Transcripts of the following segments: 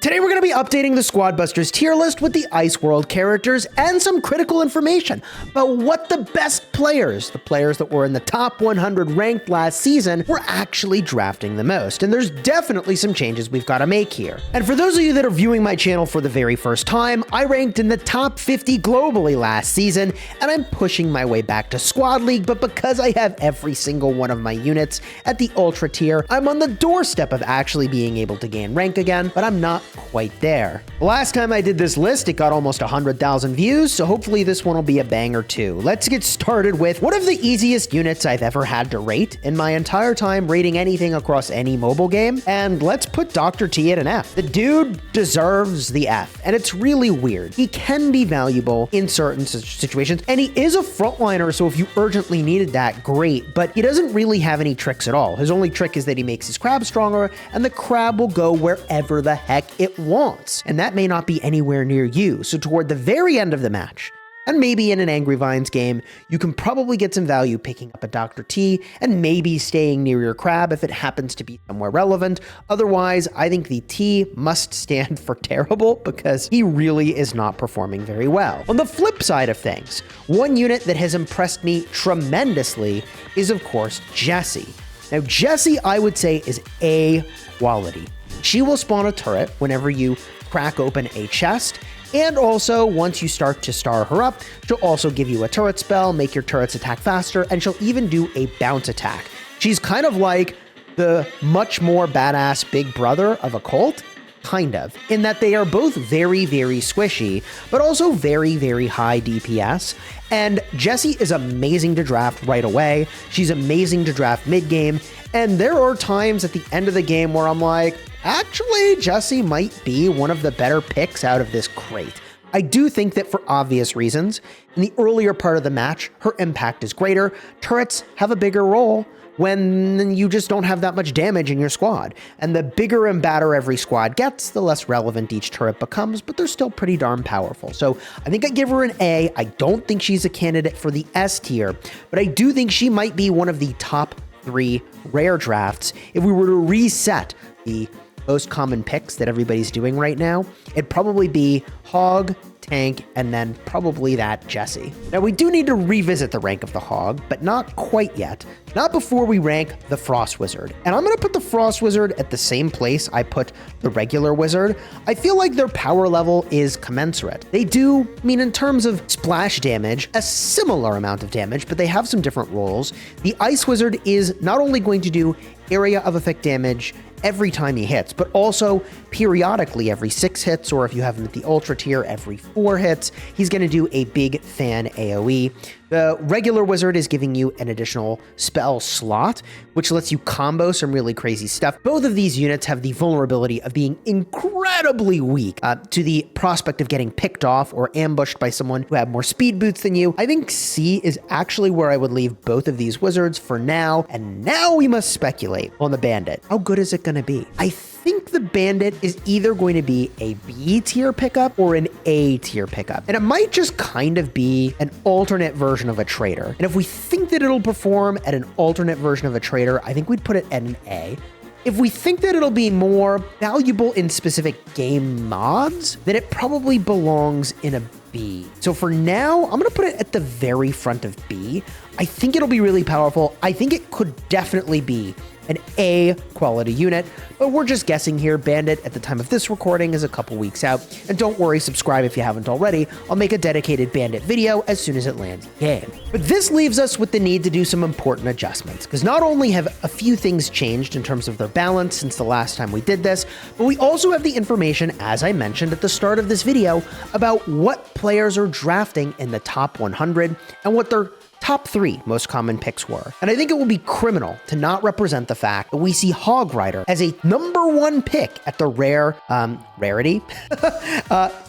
Today we're going to be updating the Squad Busters tier list with the Ice World characters and some critical information about what the best players, the players that were in the top 100 ranked last season, were actually drafting the most. And there's definitely some changes we've got to make here. And for those of you that are viewing my channel for the very first time, I ranked in the top 50 globally last season, and I'm pushing my way back to Squad League, but because I have every single one of my units at the Ultra tier, I'm on the doorstep of actually being able to gain rank again, but I'm not quite there. Last time I did this list, it got almost 100,000 views, so hopefully this one will be a banger too. Let's get started with one of the easiest units I've ever had to rate in my entire time rating anything across any mobile game, and let's put Dr. T at an F. The dude deserves the F, and it's really weird. He can be valuable in certain situations, and he is a frontliner, so if you urgently needed that, great, but he doesn't really have any tricks at all. His only trick is that he makes his crab stronger, and the crab will go wherever the heck it wants, and that may not be anywhere near you. So toward the very end of the match, and maybe in an Angry Vines game, you can probably get some value picking up a Dr. T and maybe staying near your crab if it happens to be somewhere relevant. Otherwise, I think the T must stand for terrible because he really is not performing very well. On the flip side of things, one unit that has impressed me tremendously is, of course, Jessie. Now, Jessie, I would say, is A quality. She will spawn a turret whenever you crack open a chest, and also once you start to star her up, she'll also give you a turret spell, make your turrets attack faster, and she'll even do a bounce attack. She's kind of like the much more badass big brother of a Colt, kind of, in that they are both very, very squishy, but also very, very high DPS. And Jessie is amazing to draft right away. She's amazing to draft mid-game, and there are times at the end of the game where I'm like, actually, Jessie might be one of the better picks out of this crate. I do think that for obvious reasons, in the earlier part of the match, her impact is greater. Turrets have a bigger role when you just don't have that much damage in your squad. And the bigger and badder every squad gets, the less relevant each turret becomes, but they're still pretty darn powerful. So I think I give her an A. I don't think she's a candidate for the S tier, but I do think she might be one of the top 3 rare drafts. If we were to reset the most common picks that everybody's doing right now, it'd probably be Hog, Tank, and then probably that Jessie. Now, we do need to revisit the rank of the Hog, but not quite yet. Not before we rank the Frost Wizard. And I'm going to put the Frost Wizard at the same place I put the regular Wizard. I feel like their power level is commensurate. They do, I mean, in terms of splash damage, a similar amount of damage, but they have some different roles. The Ice Wizard is not only going to do area of effect damage every time he hits, but also periodically every 6 hits, or if you have him at the Ultra tier, every 4 hits, he's going to do a big fan AoE. The regular Wizard is giving you an additional spell slot, which lets you combo some really crazy stuff. Both of these units have the vulnerability of being incredibly weak to the prospect of getting picked off or ambushed by someone who have more speed boots than you. I think C is actually where I would leave both of these wizards for now, and now we must speculate on the Bandit. How good is it going to be? I think the Bandit is either going to be a B tier pickup or an A tier pickup. And it might just kind of be an alternate version of a trader. And if we think that it'll perform at an alternate version of a trader, I think we'd put it at an A. If we think that it'll be more valuable in specific game mods, then it probably belongs in a B. So for now, I'm going to put it at the very front of B. I think it'll be really powerful. I think it could definitely be an A quality unit, but we're just guessing here. Bandit at the time of this recording is a couple weeks out, and don't worry, subscribe if you haven't already. I'll make a dedicated Bandit video as soon as it lands in game. But this leaves us with the need to do some important adjustments, because not only have a few things changed in terms of their balance since the last time we did this, but we also have the information, as I mentioned at the start of this video, about what players are drafting in the top 100 and what their top 3 most common picks were. And I think it will be criminal to not represent the fact that we see Hog Rider as a #1 pick at the rarity.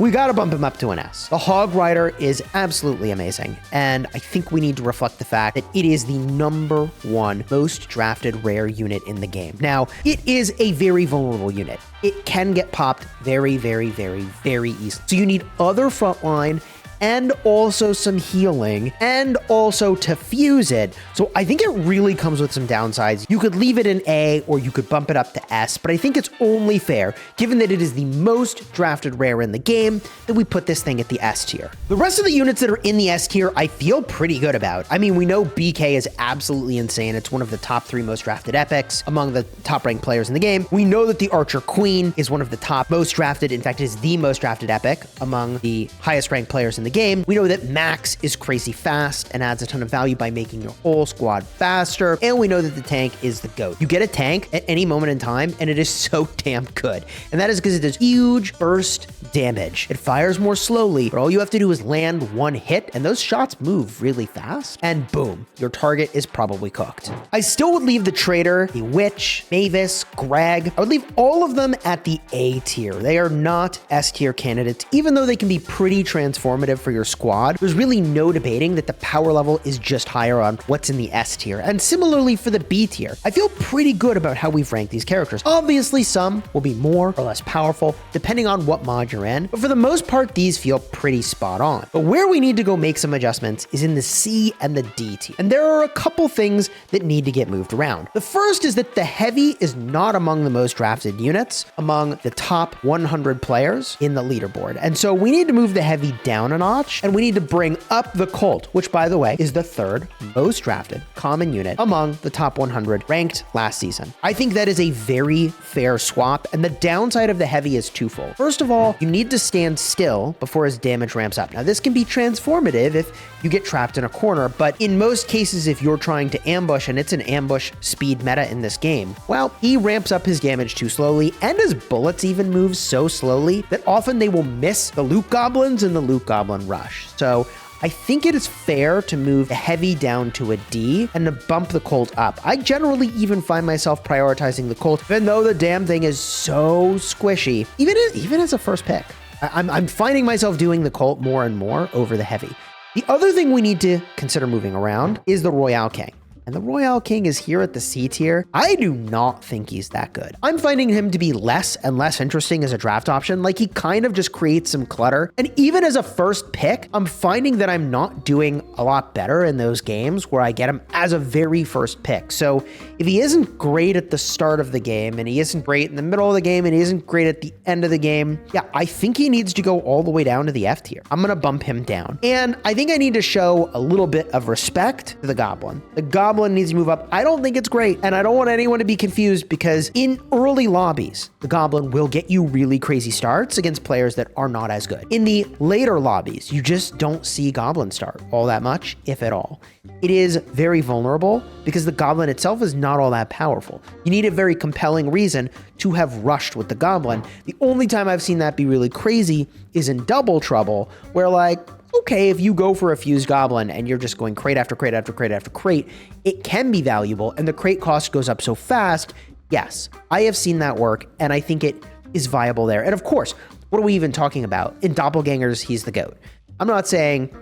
We gotta bump him up to an S. The Hog Rider is absolutely amazing, and I think we need to reflect the fact that it is the #1 most drafted rare unit in the game. Now, it is a very vulnerable unit. It can get popped very, very, very, very easily. So you need other frontline and also some healing, and also to fuse it. So I think it really comes with some downsides. You could leave it in A or you could bump it up to S, but I think it's only fair, given that it is the most drafted rare in the game, that we put this thing at the S tier. The rest of the units that are in the S tier, I feel pretty good about. I mean, we know BK is absolutely insane. It's one of the top 3 most drafted epics among the top ranked players in the game. We know that the Archer Queen is one of the top most drafted, in fact, is the most drafted epic among the highest ranked players in the game. We know that Max is crazy fast and adds a ton of value by making your whole squad faster. And we know that the tank is the GOAT. You get a tank at any moment in time, and it is so damn good. And that is because it does huge burst damage. It fires more slowly, but all you have to do is land one hit, and those shots move really fast. And boom, your target is probably cooked. I still would leave the Trader, the Witch, Mavis, Greg. I would leave all of them at the A tier. They are not S tier candidates, even though they can be pretty transformative for your squad. There's really no debating that the power level is just higher on what's in the S tier. And similarly for the B tier, I feel pretty good about how we've ranked these characters. Obviously, some will be more or less powerful, depending on what mod you're in, but for the most part, these feel pretty spot on. But where we need to go make some adjustments is in the C and the D tier. And there are a couple things that need to get moved around. The first is that the Heavy is not among the most drafted units among the top 100 players in the leaderboard. And so we need to move the Heavy down a notch, and we need to bring up the Colt, which, by the way, is the 3rd most drafted common unit among the top 100 ranked last season. I think that is a very fair swap, and the downside of the Heavy is twofold. First of all, you need to stand still before his damage ramps up. Now, this can be transformative if you get trapped in a corner, but in most cases, if you're trying to ambush and it's an ambush speed meta in this game, well, he ramps up his damage too slowly, and his bullets even move so slowly that often they will miss the loot goblins in the loot goblin rush. So I think it is fair to move the Heavy down to a D and to bump the Colt up. I generally even find myself prioritizing the Colt, even though the damn thing is so squishy, even as a first pick. I'm finding myself doing the Colt more and more over the Heavy. The other thing we need to consider moving around is the Royale King. And the Royale King is here at the C tier. I do not think he's that good. I'm finding him to be less and less interesting as a draft option. Like, he kind of just creates some clutter. And even as a first pick, I'm finding that I'm not doing a lot better in those games where I get him as a very first pick. So if he isn't great at the start of the game, and he isn't great in the middle of the game, and he isn't great at the end of the game, yeah, I think he needs to go all the way down to the F tier. I'm gonna bump him down. And I think I need to show a little bit of respect to the Goblin. The Goblin needs to move up. I don't think it's great, and I don't want anyone to be confused, because in early lobbies, the Goblin will get you really crazy starts against players that are not as good. In the later lobbies, you just don't see Goblin start all that much, if at all. It is very vulnerable because the Goblin itself is not all that powerful. You need a very compelling reason to have rushed with the Goblin. The only time I've seen that be really crazy is in Double Trouble, where, like, okay, if you go for a fused Goblin and you're just going crate after crate after crate after crate, it can be valuable, and the crate cost goes up so fast. Yes, I have seen that work, and I think it is viable there. And of course, what are we even talking about? In Doppelgangers, he's the GOAT. I'm not saying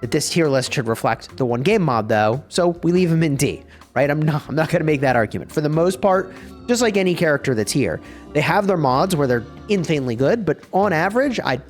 that this tier list should reflect the one game mod, though, so we leave him in D, right? I'm not going to make that argument. For the most part, just like any character that's here, they have their mods where they're insanely good, but on average, I'd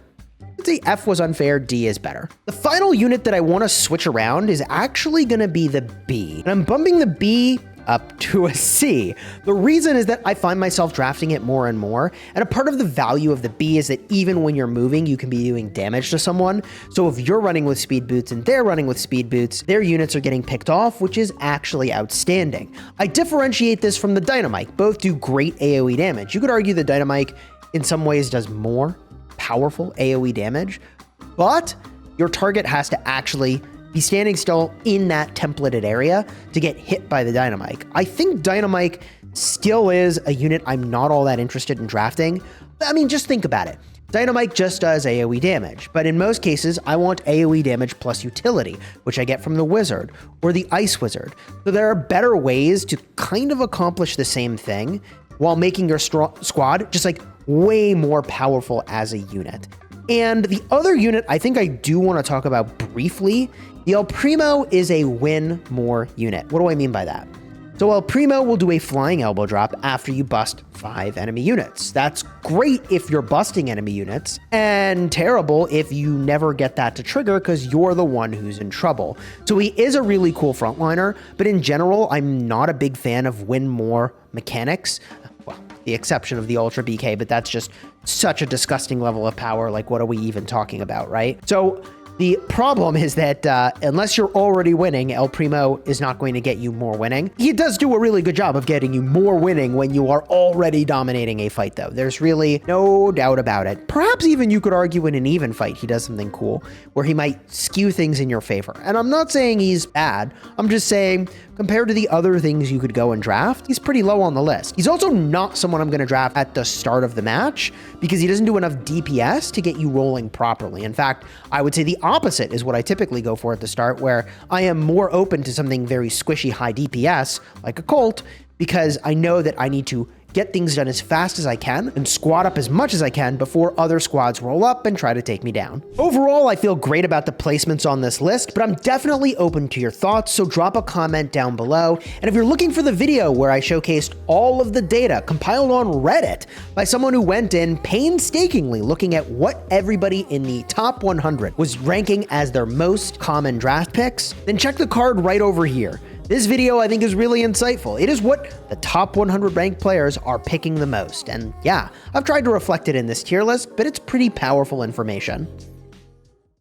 say F was unfair, D is better. The final unit that I want to switch around is actually going to be the B. And I'm bumping the B up to a C. The reason is that I find myself drafting it more and more, and a part of the value of the B is that even when you're moving, you can be doing damage to someone. So if you're running with speed boots and they're running with speed boots, their units are getting picked off, which is actually outstanding. I differentiate this from the Dynamite. Both do great AoE damage. You could argue the Dynamite in some ways does more powerful AoE damage, but your target has to actually be standing still in that templated area to get hit by the Dynamite. I think Dynamite still is a unit I'm not all that interested in drafting. I mean, just think about it. Dynamite just does AoE damage, but in most cases, I want AoE damage plus utility, which I get from the Wizard or the Ice Wizard. So there are better ways to kind of accomplish the same thing while making your squad just like way more powerful as a unit. And the other unit I think I do want to talk about briefly, the El Primo is a win more unit. What do I mean by that? So while Primo will do a flying elbow drop after you bust 5 enemy units. That's great if you're busting enemy units, and terrible if you never get that to trigger because you're the one who's in trouble. So he is a really cool frontliner, but in general, I'm not a big fan of win more mechanics. Well, the exception of the Ultra BK, but that's just such a disgusting level of power. Like, what are we even talking about, right? So the problem is that unless you're already winning, El Primo is not going to get you more winning. He does do a really good job of getting you more winning when you are already dominating a fight, though. There's really no doubt about it. Perhaps even you could argue in an even fight, he does something cool where he might skew things in your favor. And I'm not saying he's bad. I'm just saying compared to the other things you could go and draft, he's pretty low on the list. He's also not someone I'm going to draft at the start of the match because he doesn't do enough DPS to get you rolling properly. In fact, I would say the opposite is what I typically go for at the start, where I am more open to something very squishy high DPS like a Colt because I know that I need to get things done as fast as I can and squad up as much as I can before other squads roll up and try to take me down. Overall, I feel great about the placements on this list, but I'm definitely open to your thoughts, so drop a comment down below. And if you're looking for the video where I showcased all of the data compiled on Reddit by someone who went in painstakingly looking at what everybody in the top 100 was ranking as their most common draft picks, then check the card right over here. This video, I think, is really insightful. It is what the top 100 ranked players are picking the most. And yeah, I've tried to reflect it in this tier list, but it's pretty powerful information.